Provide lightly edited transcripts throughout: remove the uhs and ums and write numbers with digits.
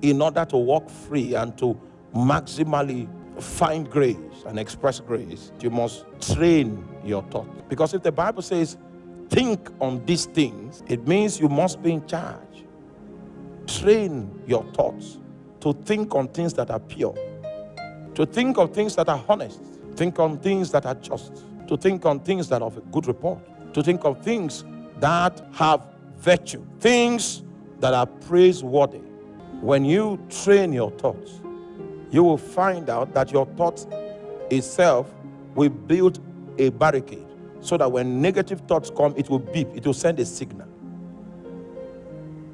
in order to walk free and to maximally find grace and express grace, you must train your thought. Because if the Bible says, think on these things, it means you must be in charge. Train your thoughts to think on things that are pure, to think on things that are honest, think on things that are just, to think on things that are of a good report, to think of things that have virtue, things that are praiseworthy. When you train your thoughts, you will find out that your thoughts itself will build a barricade so that when negative thoughts come, it will beep, it will send a signal.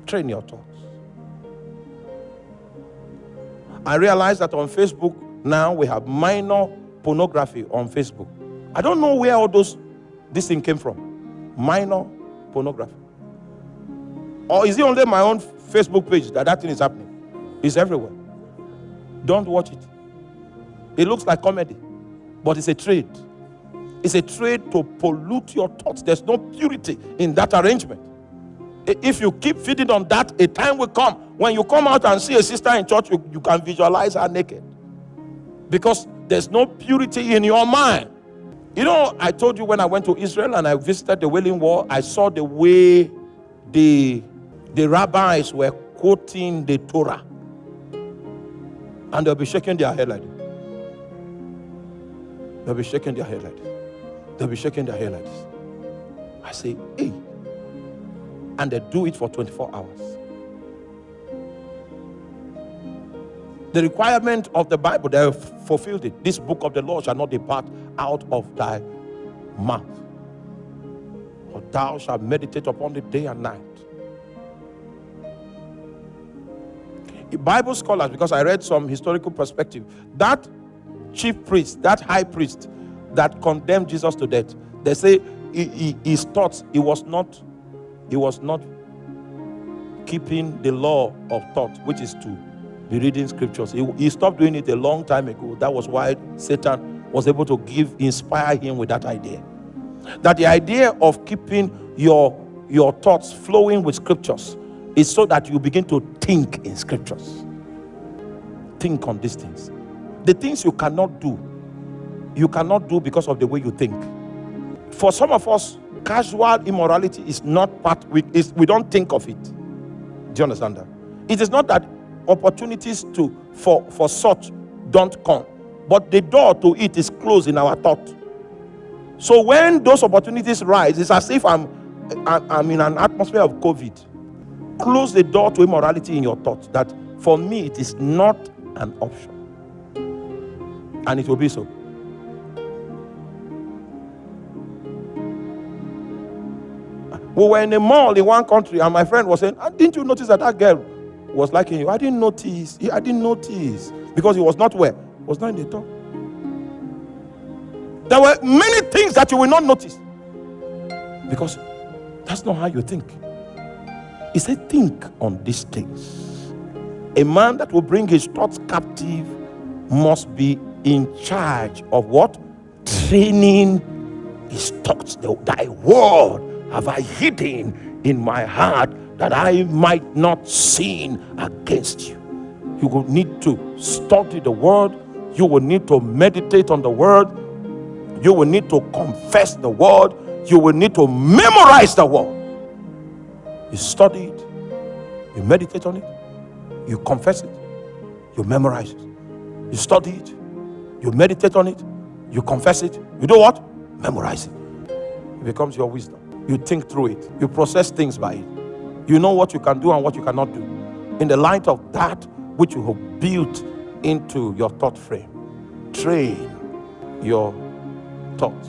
Train your thoughts. I realize that on Facebook now we have minor pornography on Facebook. I don't know where all this thing came from. Minor pornography. Or is it only my own Facebook page that thing is happening? It's everywhere. Don't watch it. It looks like comedy, but it's a trade. It's a trade to pollute your thoughts. There's no purity in that arrangement. If you keep feeding on that, a time will come when you come out and see a sister in church, you can visualize her naked. Because there's no purity in your mind. You know, I told you when I went to Israel and I visited the Wailing Wall, I saw the way the rabbis were quoting the Torah. And they'll be shaking their head like this. They'll be shaking their head like this. They'll be shaking their head like this. I say, hey. And they do it for 24 hours. The requirement of the Bible, they have fulfilled it. This book of the law shall not depart out of thy mouth, for thou shalt meditate upon it day and night. Bible scholars, because I read some historical perspective, that chief priest, that high priest that condemned Jesus to death, they say his thoughts, he was not keeping the law of thought, which is to be reading scriptures. He stopped doing it a long time ago. That was why Satan was able to inspire him with that idea. That the idea of keeping your thoughts flowing with scriptures is so that you begin to think in scriptures. Think on these things. The things you cannot do because of the way you think. For some of us, casual immorality is not part, we don't think of it. Do you understand that? It is not that opportunities for such don't come, but the door to it is closed in our thought. So when those opportunities rise, it's as if I'm in an atmosphere of COVID. Close the door to immorality in your thoughts. That for me it is not an option, and it will be so. We were in a mall in one country, and my friend was saying, didn't you notice that girl was liking you? I didn't notice. Because he was not where? He was not in the top. There were many things that you will not notice, because that's not how you think. He said, think on these things. A man that will bring his thoughts captive must be in charge of what? Training his thoughts. Thy word have I hidden in my heart, that I might not sin against you. You will need to study the word. You will need to meditate on the word. You will need to confess the word. You will need to memorize the word. You study it, you meditate on it, you confess it, you memorize it. You study it, you meditate on it, you confess it, you do what? Memorize it. It becomes your wisdom. You think through it, you process things by it. You know what you can do and what you cannot do in the light of that which you have built into your thought frame. Train your thoughts.